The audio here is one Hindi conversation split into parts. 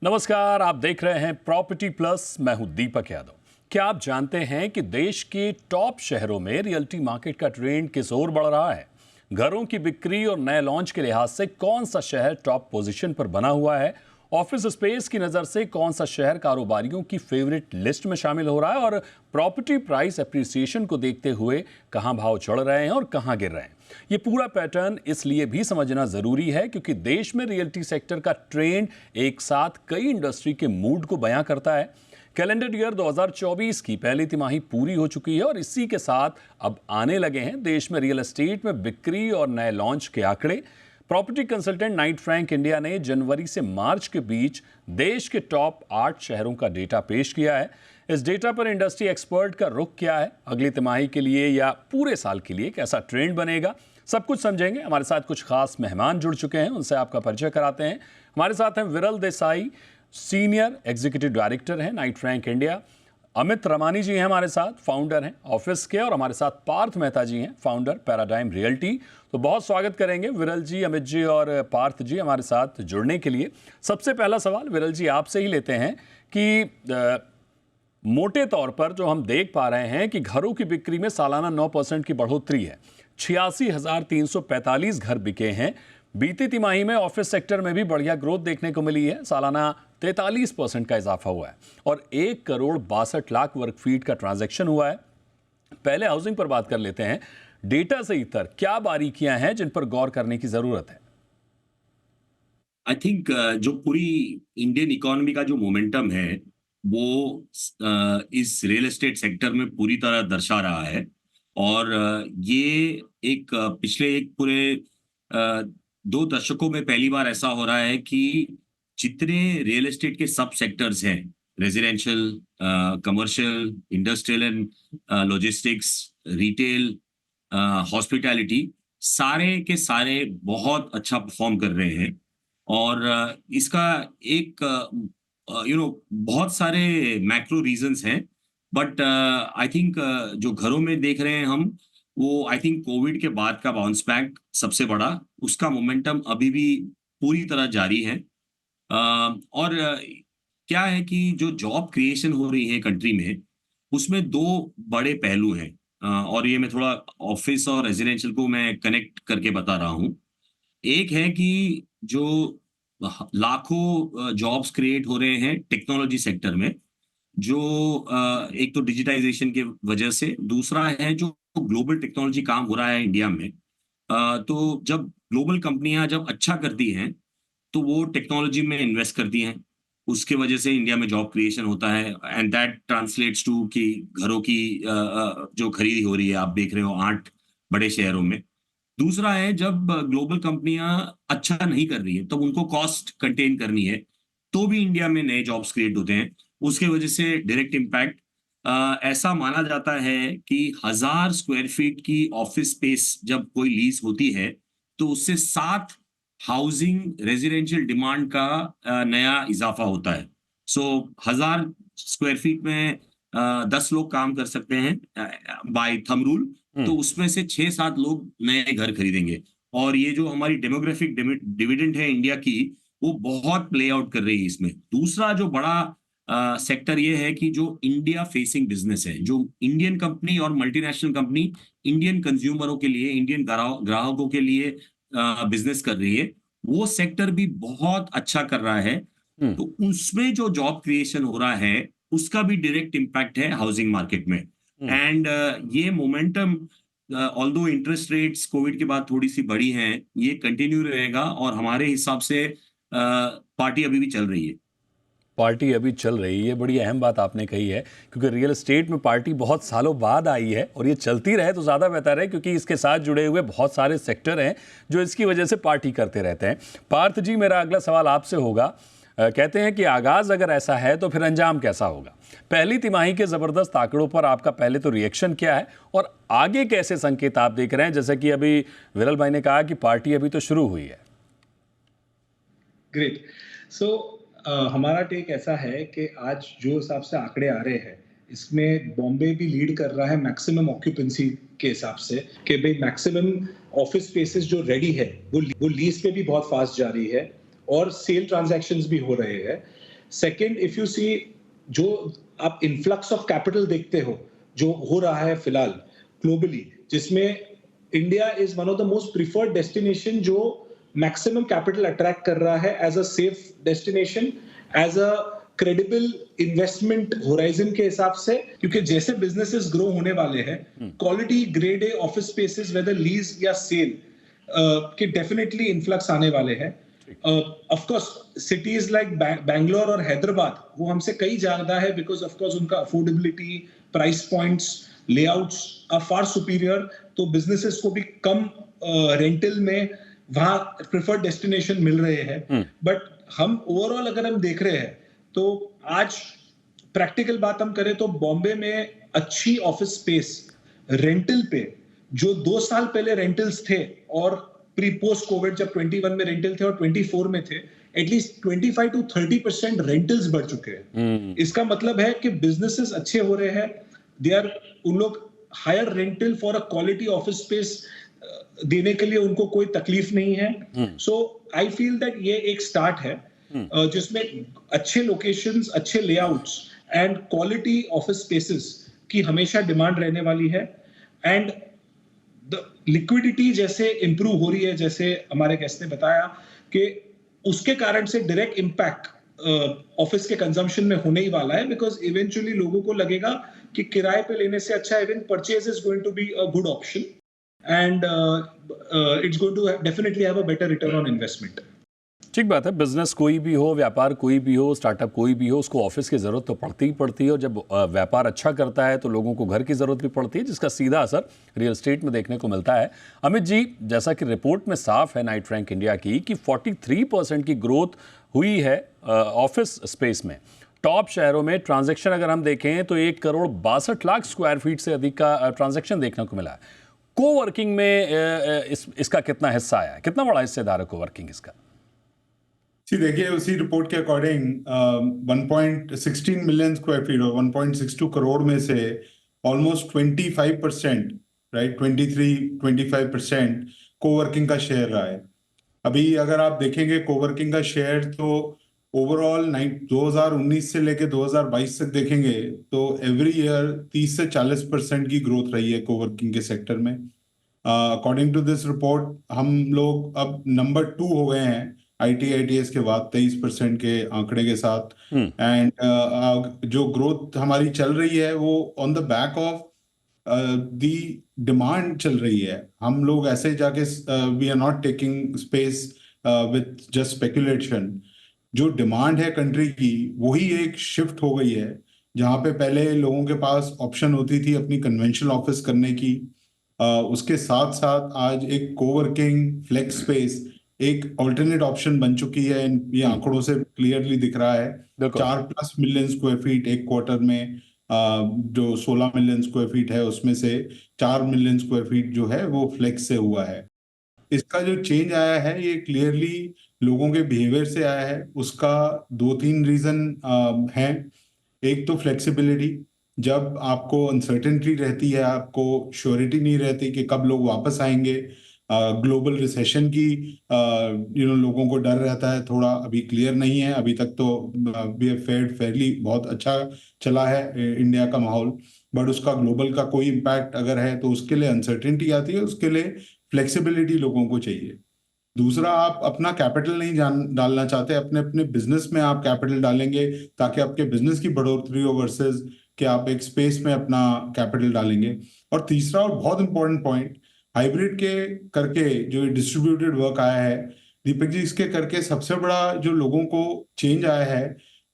नमस्कार, आप देख रहे हैं प्रॉपर्टी प्लस। मैं हूं दीपक यादव। क्या आप जानते हैं कि देश के टॉप शहरों में रियल्टी मार्केट का ट्रेंड किस ओर बढ़ रहा है? घरों की बिक्री और नए लॉन्च के लिहाज से कौन सा शहर टॉप पोजीशन पर बना हुआ है? ऑफिस स्पेस की नज़र से कौन सा शहर कारोबारियों की फेवरेट लिस्ट में शामिल हो रहा है? और प्रॉपर्टी प्राइस एप्रिसिएशन को देखते हुए कहां भाव चढ़ रहे हैं और कहां गिर रहे हैं? ये पूरा पैटर्न इसलिए भी समझना जरूरी है क्योंकि देश में रियल्टी सेक्टर का ट्रेंड एक साथ कई इंडस्ट्री के मूड को बयां करता है। कैलेंडर ईयर 2024 की पहली तिमाही पूरी हो चुकी है और इसी के साथ अब आने लगे हैं देश में रियल एस्टेट में बिक्री और नए लॉन्च के आंकड़े। Property consultant night Frank India ने जनवरी से मार्च के बीच देश के टॉप 8 शहरों का डेटा पेश किया है। इस डेटा पर इंडस्ट्री एक्सपर्ट का रुख क्या है, अगली तिमाही के लिए या पूरे साल के लिए कैसा ट्रेंड बनेगा, सब कुछ समझेंगे। हमारे साथ कुछ खास मेहमान जुड़ चुके हैं, उनसे आपका परिचय कराते हैं। हमारे साथ हैं Viral Desai, senior executive director हैं Knight Frank India. Amit Ramani ji हैं हमारे साथ, फाउंडर हैं ऑफिस के। और हमारे साथ पार्थ मेहता जी हैं, फाउंडर पैराडाइम रियल्टी। तो बहुत स्वागत करेंगे विरल जी, अमित जी और पार्थ जी हमारे साथ जुड़ने के लिए। सबसे पहला सवाल विरल जी आपसे ही लेते हैं कि मोटे तौर पर जो हम देख पा रहे हैं कि घरों की बिक्री में सालाना 9% की बढ़ोतरी है। 86,345 घर बिके हैं। बीती तिमाही में ऑफिस सेक्टर में भी बढ़िया ग्रोथ देखने को मिली है, सालाना 43% का इजाफा हुआ है और 1,62,00,000 वर्ग फीट का ट्रांजैक्शन हुआ है। पहले हाउसिंग पर बात कर लेते हैं। डेटा से इतर क्या बारीकियां हैं जिन पर गौर करने की जरूरत है? आई थिंक जो पूरी इंडियन इकोनॉमी का जो मोमेंटम है वो इस रियल एस्टेट सेक्टर में पूरी तरह दर्शा रहा है। और ये एक पिछले एक पूरे 2 दशकों में पहली बार ऐसा हो रहा है कि जितने रियल एस्टेट के सब सेक्टर्स हैं, residential, commercial, industrial and logistics, retail, hospitality, सारे के सारे बहुत अच्छा परफॉर्म कर रहे हैं। और इसका एक बहुत सारे मैक्रो रीजंस हैं। बट आई थिंक जो घरों में देख रहे हैं हम, वो आई थिंक कोविड के बाद का बाउंस बैक सबसे बड़ा, उसका मोमेंटम अभी भी पूरी तरह जारी है। और क्या है कि जो जॉब क्रिएशन हो रही है कंट्री में, उसमें दो बड़े पहलू हैं। और ये मैं थोड़ा ऑफिस और रेजिडेंशियल को मैं कनेक्ट करके बता रहा हूँ। एक है कि जो लाखों जॉब्स क्रिएट हो रहे हैं टेक्नोलॉजी सेक्टर में, जो एक तो डिजिटाइजेशन के वजह से, दूसरा है जो ग्लोबल टेक्नोलॉजी काम हो रहा है इंडिया में। तो जब ग्लोबल कंपनियां जब अच्छा करती हैं तो वो टेक्नोलॉजी में इन्वेस्ट करती हैं, उसके वजह से इंडिया में जॉब क्रिएशन होता है एंड दैट ट्रांसलेट्स टू कि घरों की जो खरीदी हो रही है, आप देख रहे हो 8 बड़े शहरों में। दूसरा है जब ग्लोबल कंपनियां अच्छा नहीं कर रही है तब उनको कॉस्ट कंटेन करनी है, तो भी इंडिया में नए जॉब्स क्रिएट होते हैं। उसके वजह से डायरेक्ट इम्पैक्ट, ऐसा माना जाता है कि 1,000 स्क्वायर फीट की ऑफिस स्पेस जब कोई लीज होती है तो उससे 7 हाउसिंग रेजिडेंशियल डिमांड का नया इजाफा होता है। सो 1,000 स्क्वायर फीट में 10 लोग काम कर सकते हैं बाय थंब रूल। तो उसमें से 6-7 लोग नए घर खरीदेंगे। और ये जो हमारी डेमोग्राफिक डिविडेंड है इंडिया की, वो बहुत प्ले आउट कर रही है इसमें। दूसरा जो बड़ा सेक्टर ये है कि जो इंडिया फेसिंग बिजनेस है, जो इंडियन कंपनी और मल्टीनेशनल कंपनी इंडियन कंज्यूमरों के लिए, इंडियन ग्राहकों के लिए बिजनेस कर रही है, वो सेक्टर भी बहुत अच्छा कर रहा है। हम्म। तो उसमें जो जॉब क्रिएशन हो रहा है, उसका भी डायरेक्ट इम्पैक्ट है हाउसिंग मार्केट में। हम्म। एंड ये momentum, although interest rates Covid के बाद थोड़ी सी बढ़ी हैं, ये कंटिन्यू रहेगा और हमारे हिसाब से पार्टी अभी भी चल रही है। पार्टी अभी चल रही है, बड़ी अहम बात आपने कही है क्योंकि रियल एस्टेट में पार्टी बहुत सालों बाद आई है और ये चलती रहे तो ज़्यादा बेहतर है क्योंकि इसके साथ जुड़े हुए बहुत सारे सेक्टर हैं जो इसकी वजह से पार्टी करते रहते हैं। पार्थ जी, मेरा अगला सवाल आपसे होगा। कहते हैं कि आगाज़ अगर ऐसा है तो फिर अंजाम कैसा होगा? पहली तिमाही के ज़बरदस्त आंकड़ों पर आपका पहले तो रिएक्शन क्या है और आगे कैसे संकेत आप देख रहे हैं? जैसे कि अभी विरल भाई ने कहा कि पार्टी अभी तो शुरू हुई है। ग्रेट। सो हमारा टेक ऐसा है कि आज जो हिसाब से आंकड़े आ रहे हैं, इसमें बॉम्बे भी लीड कर रहा है मैक्सिमम ऑक्यूपेंसी के हिसाब से, कि भाई मैक्सिमम ऑफिस स्पेसेस जो रेडी है वो लीज पे भी बहुत फास्ट जा रही है। और सेल ट्रांजैक्शंस भी हो रहे हैं। सेकंड, इफ यू सी, जो आप इन्फ्लक्स ऑफ कैपिटल देखते हो जो हो रहा है फिलहाल ग्लोबली, जिसमें India is one of the most preferred destination जो मैक्सिमम कैपिटल अट्रैक्ट कर रहा है as a safe destination, as a credible investment horizon के हिसाब से, क्योंकि जैसे बिजनेसेस ग्रो होने वाले हैं, quality grade A office spaces whether lease या सेल के डेफिनेटली इन्फ्लक्स आने वाले हैं। Of course cities like Bangalore और हैदराबाद वो हमसे कई ज्यादा है, बिकॉज ऑफ कोर्स उनका affordability, price points, layouts are far superior, तो बिजनेसेस को भी कम रेंटल में वहां प्रिफर्ड डेस्टिनेशन मिल रहे हैं। बट हम ओवरऑल अगर हम देख रहे हैं तो आज प्रैक्टिकल बात हम करें तो बॉम्बे में अच्छी ऑफिस स्पेस रेंटल पे जो 2 साल पहले रेंटल्स थे और प्री पोस्ट कोविड जब 21 में रेंटल थे और 24 में थे, एटलीस्ट 25 to 30% रेंटल्स बढ़ चुके हैं। इसका मतलब है कि बिजनेसेस अच्छे हो रहे हैं, उन लोग higher rental for a quality office space देने के लिए उनको कोई तकलीफ नहीं है। सो आई फील दैट ये एक स्टार्ट है जिसमें अच्छे लोकेशंस, अच्छे layouts and quality office spaces की हमेशा डिमांड रहने वाली है। एंड द लिक्विडिटी जैसे इंप्रूव हो रही है, जैसे हमारे गेस्ट ने बताया, कि उसके कारण से डायरेक्ट इम्पैक्ट ऑफिस के कंजम्पशन में होने ही वाला है, बिकॉज इवेंचुअली लोगों को लगेगा कि किराए पे लेने से अच्छा even purchase is going to be a good option and it's going to definitely have a better return on investment. ठीक बात है, बिजनेस कोई भी हो, व्यापार कोई भी हो, स्टार्टअप कोई भी हो, उसको ऑफिस की ज़रूरत तो पड़ती ही पड़ती है, और जब व्यापार अच्छा करता है तो लोगों को घर की ज़रूरत भी पड़ती है, जिसका सीधा असर रियल एस्टेट में देखने को मिलता है। अमित जी, जैसा कि रिपोर्ट में साफ है नाइट रैंक इंडिया की कि 43% की ग्रोथ हुई है ऑफिस स्पेस में। टॉप शहरों में ट्रांजैक्शन अगर हम देखें तो 1,62,00,000 स्क्वायर फीट से अधिक का ट्रांजैक्शन देखने को मिला है। कोवर्किंग में इसका कितना हिस्सा आया है, कितना बड़ा हिस्सेदार है कोवर्किंग इसका? जी देखिए, उसी रिपोर्ट के अकॉर्डिंग 1.16 मिलियन स्क्वायर फीट और 1.62 करोड़ में से ऑलमोस्ट 25%, राइट, 23-25% कोवर्किंग का शेयर रहा है। अभी अगर आप देखेंगे कोवर्किंग का शेयर तो ओवरऑल 2019 से लेके 2022 तक देखेंगे तो एवरी ईयर 30 से 40% की ग्रोथ रही है कोवर्किंग के सेक्टर में। अकॉर्डिंग टू दिस रिपोर्ट हम लोग अब नंबर 2 हो गए हैं ITS के बाद 23% के आंकड़े के साथ। एंड जो ग्रोथ हमारी चल रही है वो on the back of the demand चल रही है। हम लोग ऐसे जाके we are not taking space with just speculation. जो डिमांड है कंट्री की वही एक शिफ्ट हो गई है, जहाँ पे पहले लोगों के पास ऑप्शन होती थी अपनी कन्वेंशनल ऑफिस करने की, उसके साथ साथ आज एक कोवर्किंग फ्लेक्स स्पेस एक ऑल्टरनेट ऑप्शन बन चुकी है। ये आंकड़ों से क्लियरली दिख रहा है। 4+ मिलियन स्क्वायर फीट एक क्वार्टर में, जो 16 मिलियन स्क्वायर फीट है उसमें से 4 मिलियन स्क्वायर फीट जो है वो फ्लेक्स से हुआ है। इसका जो चेंज आया है ये क्लियरली लोगों के बिहेवियर से आया है। उसका 2-3 रीजन है। एक तो फ्लेक्सिबिलिटी, जब आपको अनसर्टेनिटी रहती है, आपको श्योरिटी नहीं रहती कि कब लोग वापस आएंगे, ग्लोबल रिसेशन की लोगों को डर रहता है थोड़ा, अभी क्लियर नहीं है। अभी तक तो वी हैव फेयर्ड फेयरली, बहुत अच्छा चला है इंडिया का माहौल, बट उसका ग्लोबल का कोई इम्पैक्ट अगर है तो उसके लिए अनसर्टेनिटी आती है, उसके लिए फ्लेक्सिबिलिटी लोगों को चाहिए। दूसरा, आप अपना कैपिटल नहीं डालना चाहते, अपने अपने बिजनेस में आप कैपिटल डालेंगे ताकि आपके बिजनेस की बढ़ोतरी हो वर्सेस कि आप एक स्पेस में अपना कैपिटल डालेंगे। और तीसरा और बहुत इंपॉर्टेंट पॉइंट, हाइब्रिड के करके जो डिस्ट्रीब्यूटेड वर्क आया है दीपक जी, इसके करके सबसे बड़ा जो लोगों को चेंज आया है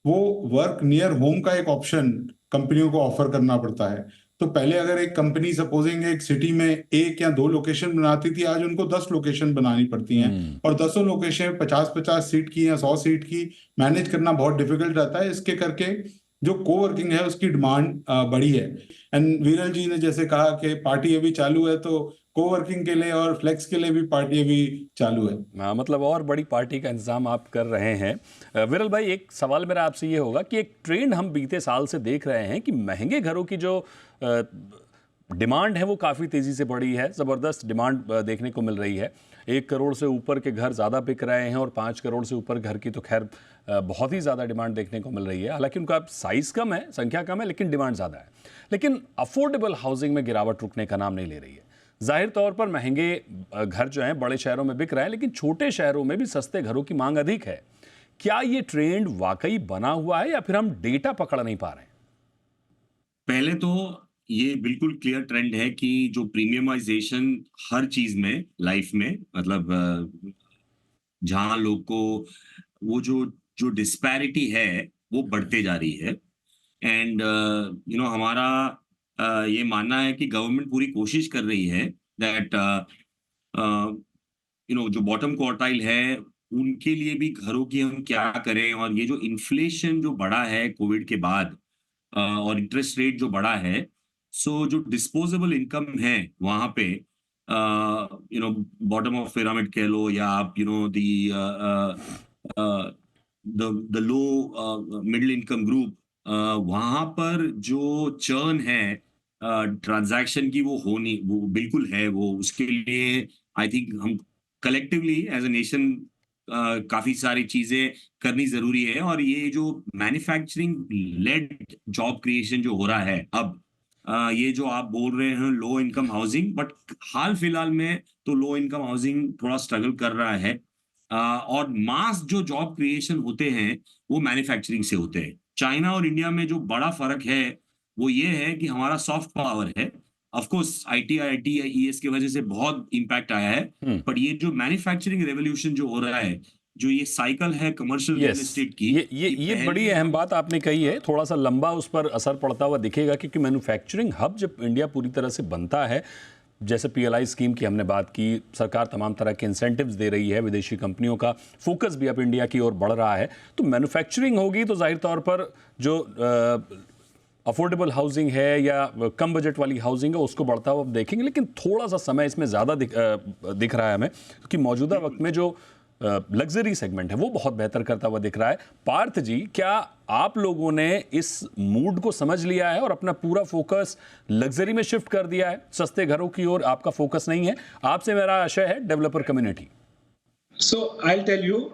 वो वर्क नियर होम का एक ऑप्शन कंपनियों को ऑफर करना पड़ता है। तो पहले अगर एक कंपनी सपोजिंग एक सिटी में 1 या 2 लोकेशन बनाती थी, आज उनको 10 लोकेशन बनानी पड़ती हैं, और 10 लोकेशन 50-50 सीट की या 100 सीट की मैनेज करना बहुत डिफिकल्ट रहता है। इसके करके जो कोवर्किंग है उसकी डिमांड बढ़ी है। एंड विरल जी ने जैसे कहा कि पार्टी अभी चालू है, तो कोवर्किंग के लिए और फ्लेक्स के लिए भी पार्टी अभी चालू है। मतलब और बड़ी पार्टी का इंतजाम आप कर रहे हैं। विरल भाई, एक सवाल मेरा आपसे ये होगा कि एक ट्रेंड हम बीते साल से देख रहे हैं कि महंगे घरों की जो डिमांड है वो काफ़ी तेज़ी से बढ़ी है, ज़बरदस्त डिमांड देखने को मिल रही है। 1 करोड़ से ऊपर के घर ज़्यादा बिक रहे हैं और 5 करोड़ से ऊपर घर की तो खैर बहुत ही ज़्यादा डिमांड देखने को मिल रही है। हालांकि उनका साइज़ कम है, संख्या कम है, लेकिन डिमांड ज़्यादा है। लेकिन अफोर्डेबल हाउसिंग में गिरावट रुकने का नाम नहीं ले रही है। जाहिर तौर पर महंगे घर जो हैं बड़े शहरों में बिक रहे हैं, लेकिन छोटे शहरों में भी सस्ते घरों की मांग अधिक है। क्या ये ट्रेंड वाकई बना हुआ है या फिर हम डेटा पकड़ नहीं पा रहे हैं? पहले तो ये बिल्कुल क्लियर ट्रेंड है कि जो प्रीमियमाइजेशन हर चीज में लाइफ में, मतलब जहां लोग को वो जो जो डिस्पैरिटी है वो बढ़ते जा रही है। एंड हमारा ये मानना है कि गवर्नमेंट पूरी कोशिश कर रही है दैट जो बॉटम क्वार्टाइल है उनके लिए भी घरों की हम क्या करें। और ये जो इन्फ्लेशन जो बढ़ा है कोविड के बाद, और इंटरेस्ट रेट जो बढ़ा है, सो जो डिस्पोजेबल इनकम है वहां पे बॉटम ऑफ पिरामिड कह लो, या आप the low middle income group, वहां पर जो चर्न है ट्रांजैक्शन की वो बिल्कुल है। वो उसके लिए आई थिंक हम कलेक्टिवली एज अ नेशन काफी सारी चीजें करनी जरूरी है। और ये जो मैन्युफैक्चरिंग लेड जॉब क्रिएशन जो हो रहा है अब, ये जो आप बोल रहे हैं लो इनकम हाउसिंग, बट हाल फिलहाल में तो लो इनकम हाउसिंग थोड़ा स्ट्रगल कर रहा है। और मास जो जॉब क्रिएशन होते हैं वो मैन्युफैक्चरिंग से होते हैं। चाइना और इंडिया में जो बड़ा फर्क है वो ये है कि हमारा सॉफ्ट पावर है। ऑफ कोर्स आईटी या ईएस की वजह से बहुत इंपैक्ट आया है, बट ये जो मैन्युफैक्चरिंग रेवोल्यूशन जो हो रहा है, जो ये साइकिल है कमर्शियल रियल एस्टेट की, ये बड़ी अहम बात आपने कही है। थोड़ा सा लंबा उस पर असर पड़ता हुआ दिखेगा, क्योंकि मैन्युफैक्चरिंग हब जब इंडिया पूरी तरह से बनता है, जैसे पीएलआई स्कीम की हमने बात की, सरकार तमाम तरह के इंसेंटिव्स दे रही है, विदेशी कंपनियों का फोकस भी अब इंडिया की ओर बढ़ रहा है, तो मैन्युफैक्चरिंग होगी तो जाहिर तौर पर जो अफोर्डेबल हाउसिंग है या कम बजट वाली हाउसिंग है उसको बढ़ता हुआ देखेंगे। लेकिन थोड़ा सा समय इसमें ज़्यादा दिख रहा है हमें, क्योंकि मौजूदा वक्त में जो लग्जरी सेगमेंट है वो बहुत बेहतर करता हुआ दिख रहा है। पार्थ जी, क्या आप लोगों ने इस मूड को समझ लिया है और अपना पूरा फोकस लग्जरी में शिफ्ट कर दिया है? सस्ते घरों की ओर आपका फोकस नहीं है। आपसे मेरा आशय है developer community. So I will tell you,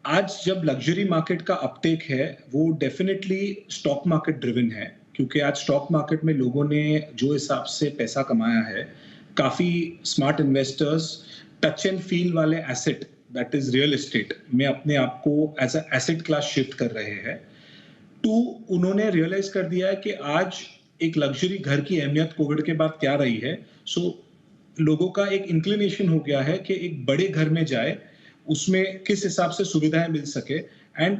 आज जब लग्जरी मार्केट का अपटेक है वो डेफिनेटली स्टॉक मार्केट ड्रिवन है, क्योंकि आज स्टॉक मार्केट में लोगों ने जो हिसाब से पैसा कमाया है, काफी smart investors touch and feel वाले asset, that is real estate में अपने आप को as a asset class shift कर रहे हैं। उन्होंने रियलाइज कर दिया है कि आज एक लग्जरी घर की अहमियत कोविड के बाद क्या रही है। सो लोगों का एक इंक्लिनेशन हो गया है कि एक बड़े घर में जाए, उसमें किस हिसाब से सुविधाएं मिल सके। एंड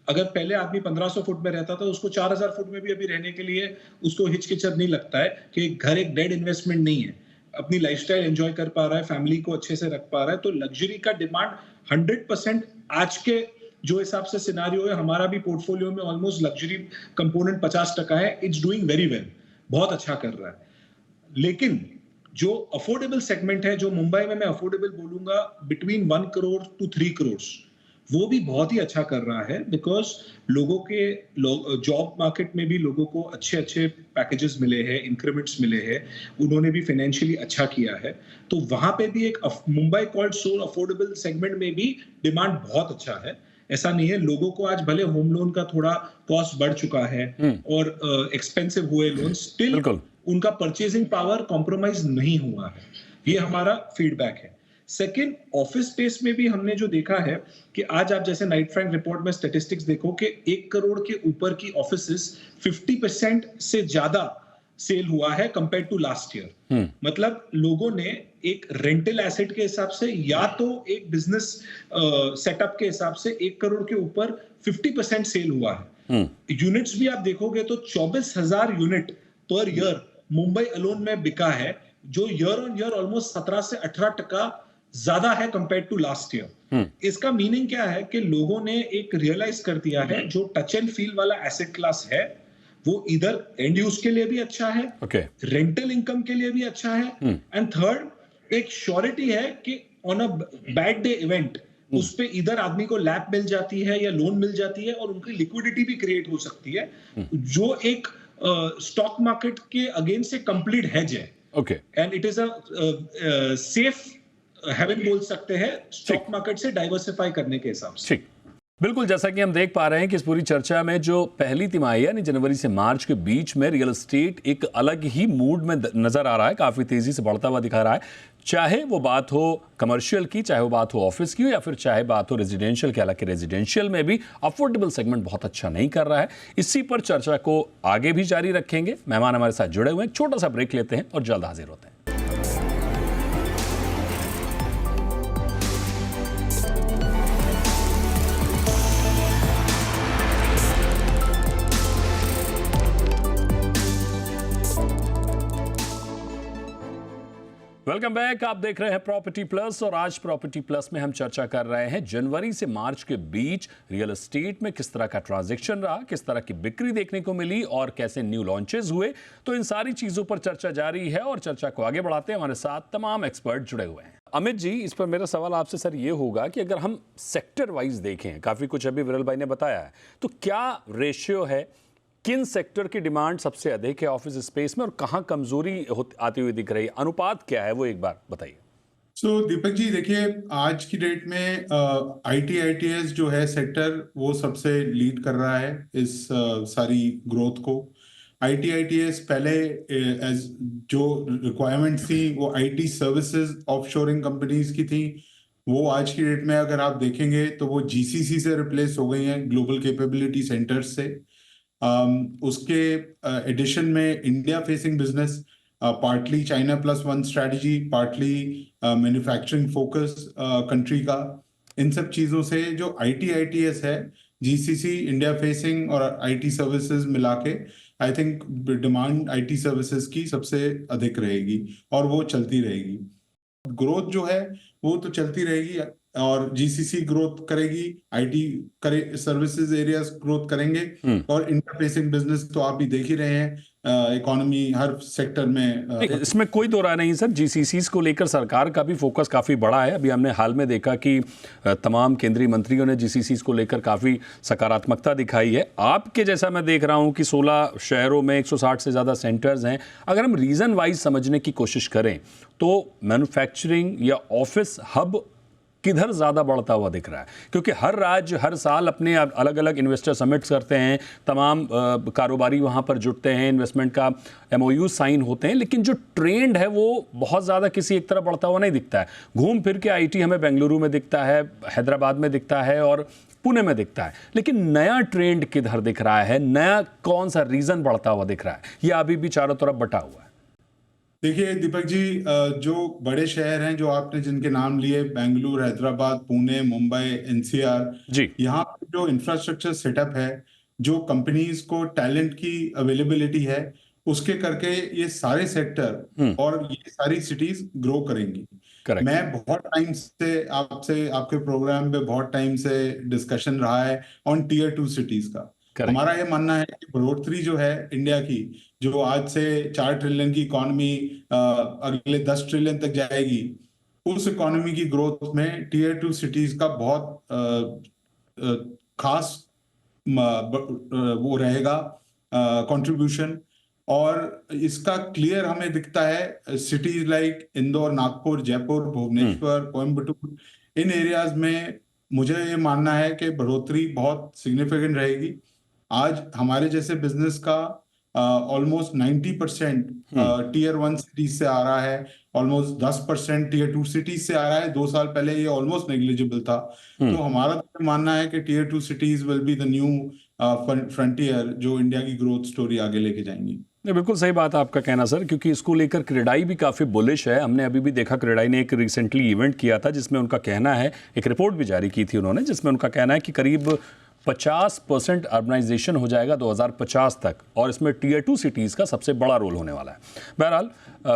अगर पहले आदमी 1500 फुट में रहता था, उसको 4000 फुट में भी अभी रहने के लिए उसको हिचकिचक नहीं लगता है कि घर एक डेड इन्वेस्टमेंट नहीं है, अपनी लाइफस्टाइल एंजॉय कर पा रहा है, फैमिली को अच्छे से रख पा रहा है। तो लग्जरी का डिमांड 100% आज के जो हिसाब से सिनारियो है, हमारा भी पोर्टफोलियो में ऑलमोस्ट लग्जरी कंपोनेंट 50% है। इट्स डूइंग वेरी वेल, बहुत अच्छा कर रहा है। लेकिन जो अफोर्डेबल सेगमेंट है, जो मुंबई में मैं अफोर्डेबल बोलूंगा बिटवीन 1 करोड़ टू 3 करोड़, वो भी बहुत ही अच्छा कर रहा है। बिकॉज लोगों के जॉब मार्केट में भी लोगों को अच्छे अच्छे पैकेजेस मिले हैं, इंक्रीमेंट्स मिले हैं, उन्होंने भी फाइनेंशियली अच्छा किया है। तो वहां पे भी एक Mumbai called sole affordable segment में भी डिमांड बहुत अच्छा है। ऐसा नहीं है, लोगों को आज भले होम लोन का थोड़ा कॉस्ट बढ़ चुका है और एक्सपेंसिव हुए लोन, स्टिल उनका परचेजिंग पावर कॉम्प्रोमाइज नहीं हुआ है। ये हमारा फीडबैक है। सेकेंड, ऑफिस स्पेस में भी हमने जो देखा है कि आज आप जैसे नाइट फ्रैंक रिपोर्ट में स्टैटिस्टिक्स देखो कि 1 करोड़ के ऊपर की ऑफिसेस 50% से ज्यादा सेल हुआ है कंपेयर टू लास्ट ईयर। मतलब लोगों ने एक रेंटल एसेट के हिसाब से या तो एक बिजनेस सेटअप के हिसाब से 1 करोड़ के ऊपर 50% सेल हुआ है। यूनिट्स भी आप देखोगे तो 24,000 unit per year Mumbai alone में बिका है, जो ईयर ऑन ईयर ऑलमोस्ट 17 से 18% ज्यादा है कंपेयर टू लास्ट ईयर। इसका मीनिंग क्या है कि लोगों ने एक रियलाइज कर दिया है जो टच एंड फील वाला एसेट क्लास है वो इधर एंड यूज के लिए भी अच्छा है, रेंटल इनकम के लिए भी अच्छा है, एंड थर्ड एक श्योरिटी है कि on a bad day event उस पे इधर आदमी को लैब मिल जाती है या लोन मिल जाती है और उनकी लिक्विडिटी भी क्रिएट हो सकती है, जो एक स्टॉक मार्केट के अगेंस्ट से कंप्लीट हेज है। And it is a safe haven बोल सकते हैं स्टॉक मार्केट से डाइवर्सिफाई करने के हिसाब से। ठीक, बिल्कुल, जैसा कि हम देख पा रहे हैं कि इस पूरी चर्चा में जो पहली तिमाही यानी जनवरी से मार्च के बीच में रियल एस्टेट एक अलग ही मूड में नजर आ रहा है, काफी तेजी से बढ़ता हुआ दिखा रहा है। चाहे वो बात हो कमर्शियल की, चाहे वो बात हो ऑफिस की हो, या फिर चाहे बात हो रेजिडेंशियल की। हालांकि रेजिडेंशियल में भी अफोर्डेबल सेगमेंट बहुत अच्छा नहीं कर रहा है। इसी पर चर्चा को आगे भी जारी रखेंगे। मेहमान हमारे साथ जुड़े हुए हैं, छोटा सा ब्रेक लेते हैं और जल्द हाजिर होते हैं। वेलकम बैक, आप देख रहे हैं प्रॉपर्टी प्लस और आज प्रॉपर्टी प्लस में हम चर्चा कर रहे हैं जनवरी से मार्च के बीच रियल एस्टेट में किस तरह का ट्रांजैक्शन रहा, किस तरह की बिक्री देखने को मिली और कैसे न्यू लॉन्चेस हुए। तो इन सारी चीजों पर चर्चा जारी है और चर्चा को आगे बढ़ाते हैं हमारे साथ तमाम एक्सपर्ट जुड़े हुए हैं। अमित जी, इस पर मेरा सवाल आपसे सर ये होगा कि अगर हम सेक्टर वाइज देखें, काफी कुछ अभी विरल भाई ने बताया है, तो क्या रेशियो है, किन सेक्टर की डिमांड सबसे अधिक है ऑफिस स्पेस में और कहां कमजोरी आती हुई दिख रही है, अनुपात क्या है, वो एक बार बताइए। दीपक जी देखिए, आज की डेट में आईटीएस जो है सेक्टर वो सबसे लीड कर रहा है इस सारी ग्रोथ को। आईटीएस पहले एज जो रिक्वायरमेंट थी वो आईटी सर्विसेज ऑफशोरिंग कंपनीज की थी, वो आज की डेट में अगर आप देखेंगे तो वो जीसीसी से रिप्लेस हो गई हैं, ग्लोबल कैपेबिलिटी सेंटर्स से। उसके एडिशन में India facing business, partly China plus one strategy, partly manufacturing focus country का, इन सब चीजों से जो आईटीएस है, जीसीसी, इंडिया फेसिंग और आईटी सर्विसेज मिला के I think demand IT services की सबसे अधिक रहेगी और वो चलती रहेगी। ग्रोथ जो है वो तो चलती रहेगी और जीसीसी ग्रोथ करेगी, आईटी करे, सर्विसेज एरियाज ग्रोथ करेंगे और इंटरफेसिंग बिजनेस तो आप भी देख ही रहे हैं, इकोनॉमी हर सेक्टर में। इसमें कोई दो राय नहीं सर, जीसीसी को लेकर सरकार का भी फोकस काफी बड़ा है। अभी हमने हाल में देखा कि तमाम केंद्रीय मंत्रियों ने जीसीसी को लेकर काफी सकारात्मकता दिखाई है। आपके जैसा मैं देख रहा हूं कि 16 शहरों में 160 से ज्यादा सेंटर्स हैं। अगर हम रीजन वाइज समझने की कोशिश करें तो मैन्युफैक्चरिंग या ऑफिस हब किधर ज्यादा बढ़ता हुआ दिख रहा है, क्योंकि हर राज्य हर साल अपने अलग अलग इन्वेस्टर समिट्स करते हैं, तमाम कारोबारी वहां पर जुटते हैं, इन्वेस्टमेंट का एमओयू साइन होते हैं, लेकिन जो ट्रेंड है वो बहुत ज्यादा किसी एक तरफ बढ़ता हुआ नहीं दिखता है। घूम फिर के आईटी हमें बेंगलुरु में दिखता है, हैदराबाद में दिखता है और पुणे में दिखता है, लेकिन नया ट्रेंड किधर दिख रहा है, नया कौन सा रीजन बढ़ता हुआ दिख रहा है, यह अभी भी चारों तरफ बटा हुआ है। देखिए दीपक जी, जो बड़े शहर हैं जो आपने जिनके नाम लिए, बेंगलुरु, हैदराबाद, पुणे, मुंबई, एनसीआर जी, यहाँ पे जो इंफ्रास्ट्रक्चर सेटअप है, जो कंपनीज को टैलेंट की अवेलेबिलिटी है, उसके करके ये सारे सेक्टर और ये सारी सिटीज ग्रो करेंगी। मैं बहुत टाइम से आपसे, आपके प्रोग्राम पे बहुत टाइम से डिस्कशन रहा है ऑन टीयर 2 सिटीज का। हमारा ये मानना है कि बढ़ोतरी जो है इंडिया की, जो आज से 4 ट्रिलियन की इकोनॉमी अगले 10 ट्रिलियन तक जाएगी, उस इकोनॉमी की ग्रोथ में टीयर 2 सिटीज का बहुत खास वो रहेगा कंट्रीब्यूशन। और इसका क्लियर हमें दिखता है सिटीज लाइक इंदौर, नागपुर, जयपुर, भुवनेश्वर, कोयम्बटूर, इन एरियाज में मुझे ये मानना है कि बढ़ोतरी बहुत सिग्निफिकेंट रहेगी। आज हमारे जैसे बिजनेस का ऑलमोस्ट 90% टीयर 1 सिटीज से आ रहा है, ऑलमोस्ट 10% टीयर 2 सिटीज से आ रहा है। 2 साल पहले ये ऑलमोस्ट नेग्लिजिबल था। तो हमारा तो मानना है कि tier 2 cities will be the new frontier, जो इंडिया की ग्रोथ स्टोरी आगे लेके जाएंगी। बिल्कुल सही बात है आपका कहना सर, क्योंकि इसको लेकर क्रेडाई भी काफ़ी बुलिश है। हमने अभी भी देखा, क्रेडाई ने एक रिसेंटली इवेंट किया था जिसमें उनका कहना है, एक रिपोर्ट भी जारी की थी उन्होंने, जिसमें उनका कहना है कि करीब 50% अर्बनाइजेशन हो जाएगा 2050 तक और इसमें टीयर 2 सिटीज़ का सबसे बड़ा रोल होने वाला है। बहरहाल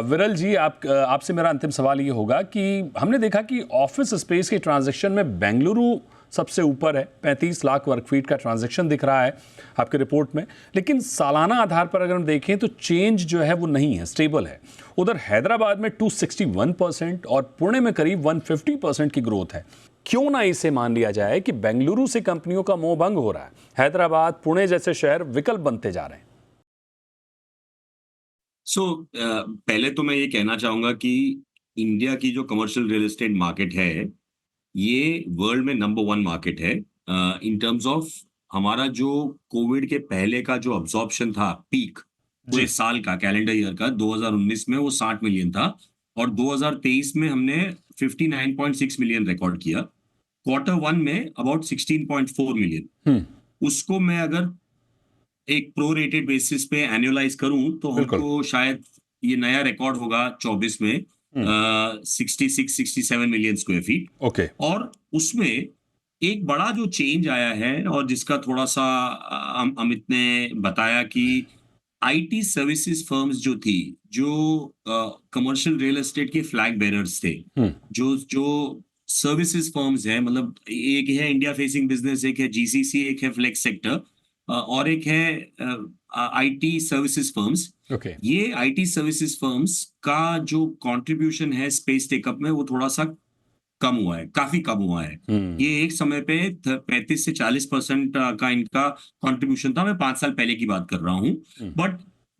विरल जी, आपसे मेरा अंतिम सवाल ये होगा कि हमने देखा कि ऑफिस स्पेस के ट्रांजैक्शन में बेंगलुरु सबसे ऊपर है, 35 लाख वर्ग फीट का ट्रांजैक्शन दिख रहा है आपके रिपोर्ट में, लेकिन सालाना आधार पर अगर हम देखें तो चेंज जो है वो नहीं है, स्टेबल है। उधर हैदराबाद में 261% और पुणे में करीब 150% की ग्रोथ है। क्यों ना इसे मान लिया जाए कि बेंगलुरु से कंपनियों का मोह भंग हो रहा है, हैदराबाद, पुणे जैसे शहर विकल्प बनते जा रहे हैं। पहले तो मैं ये कहना चाहूंगा कि इंडिया की जो कमर्शियल रियल एस्टेट मार्केट है, ये वर्ल्ड में नंबर 1 मार्केट है इन टर्म्स ऑफ हमारा जो कोविड के पहले का जो अब्जॉर्प्शन था पीक पूरे साल का कैलेंडर ईयर का 2019 में वो 60 मिलियन था और 2023 में हमने 59.6 मिलियन रिकॉर्ड किया। Q1 में अबाउट 16.4 मिलियन। उसको मैं अगर एक प्रोरेटेड बेसिस पे एनुअलाइज करूं तो हमको शायद ये नया रिकॉर्ड होगा 24 में 66-67 मिलियन स्क्वायर फीट। ओके। और उसमें एक बड़ा जो चेंज आया है और जिसका थोड़ा सा अमित ने बताया कि आईटी सर्विसेज फर्म्स जो थी, जो कमर्शियल रियल एस्टेट के फ्लैग बेरर्स थे, जो सर्विसेज फर्म्स हैं, मतलब एक है इंडिया फेसिंग बिजनेस, एक है जीसीसी, एक है फ्लेक्स सेक्टर और एक है आईटी सर्विसेज फर्म्स। ये आईटी सर्विसेज फर्म्स का जो कंट्रीब्यूशन है स्पेस टेकअप में वो थोड़ा सा कम हुआ है, काफी कम हुआ है। ये एक समय पे 35 से 40% का इनका कंट्रीब्यूशन था। मैं 5 साल पहले की बात कर रहा हूँ। बट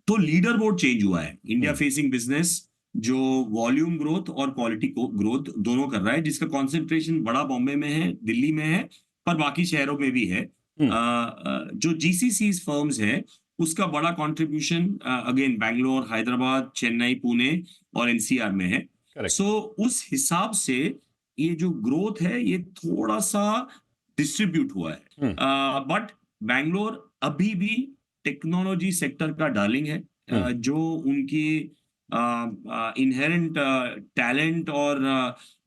तो लीडर बोर्ड चेंज हुआ है। इंडिया फेसिंग बिजनेस जो वॉल्यूम ग्रोथ और क्वालिटी ग्रोथ दोनों कर रहा है, जिसका कॉन्सेंट्रेशन बड़ा बॉम्बे में है, दिल्ली में है, पर बाकी शहरों में भी है। जो जीसीसी फर्म्स है उसका बड़ा कंट्रीब्यूशन अगेन बैंगलोर, हैदराबाद, चेन्नई, पुणे और एनसीआर में है। सो उस हिसाब से ये जो ग्रोथ है ये थोड़ा सा डिस्ट्रीब्यूट हुआ है। बट बैंगलोर अभी भी टेक्नोलॉजी सेक्टर का डार्लिंग है। जो उनकी इनहेरेंट टैलेंट और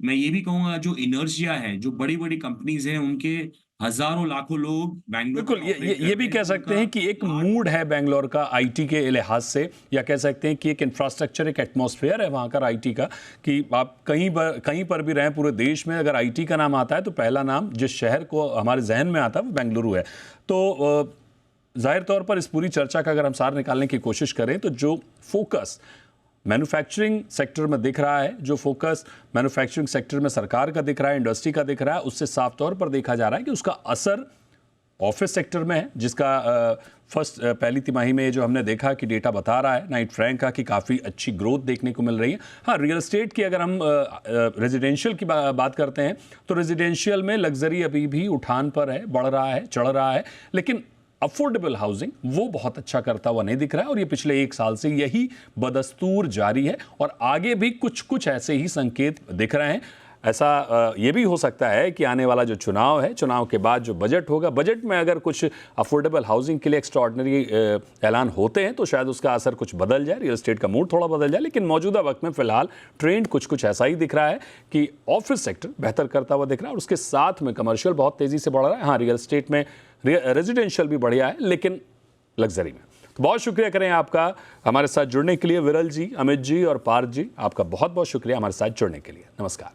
मैं ये भी कहूंगा जो इनर्जिया है, जो बड़ी बड़ी कंपनीज हैं उनके हजारों लाखों लोग बैंगलोर। बिल्कुल, ये भी कह सकते हैं कि एक मूड है बैंगलोर का आईटी के लिहाज से, या कह सकते हैं कि एक इंफ्रास्ट्रक्चर, एक एटमॉस्फेयर है वहाँ का आईटी का, कि आप कहीं पर भी रहें पूरे देश में, अगर आईटी का नाम आता है तो पहला नाम जिस शहर को हमारे जहन में आता है वो बेंगलुरु है। तो जाहिर तौर पर इस पूरी चर्चा का अगर हम सार निकालने की कोशिश करें तो जो फोकस मैन्युफैक्चरिंग सेक्टर में दिख रहा है, जो फोकस मैन्युफैक्चरिंग सेक्टर में सरकार का दिख रहा है, इंडस्ट्री का दिख रहा है, उससे साफ तौर पर देखा जा रहा है कि उसका असर ऑफिस सेक्टर में है, जिसका पहली तिमाही में जो हमने देखा कि डेटा बता रहा है नाइट फ्रैंक का कि काफ़ी अच्छी ग्रोथ देखने को मिल रही है। हाँ, रियल एस्टेट की अगर हम रेजिडेंशियल की बात करते हैं तो रेजिडेंशियल में लग्जरी अभी भी उठान पर है, बढ़ रहा है, चढ़ रहा है, लेकिन अफोर्डेबल हाउसिंग वो बहुत अच्छा करता हुआ नहीं दिख रहा है और ये पिछले 1 साल से यही बदस्तूर जारी है और आगे भी कुछ ऐसे ही संकेत दिख रहे हैं। ऐसा ये भी हो सकता है कि आने वाला जो चुनाव है, चुनाव के बाद जो बजट होगा, बजट में अगर कुछ अफोर्डेबल हाउसिंग के लिए एक्स्ट्राऑर्डिनरी ऐलान होते हैं तो शायद उसका असर कुछ बदल जाए, रियल एस्टेट का मूड थोड़ा बदल जाए। लेकिन मौजूदा वक्त में फिलहाल ट्रेंड कुछ ऐसा ही दिख रहा है कि ऑफिस सेक्टर बेहतर करता हुआ दिख रहा है और उसके साथ में कमर्शियल बहुत तेज़ी से बढ़ रहा है। हाँ, रियल एस्टेट में रेजिडेंशियल भी बढ़िया है, लेकिन लग्जरी में। तो बहुत शुक्रिया करें आपका हमारे साथ जुड़ने के लिए विरल जी, अमित जी और पार्थ जी, आपका बहुत बहुत शुक्रिया हमारे साथ जुड़ने के लिए। नमस्कार।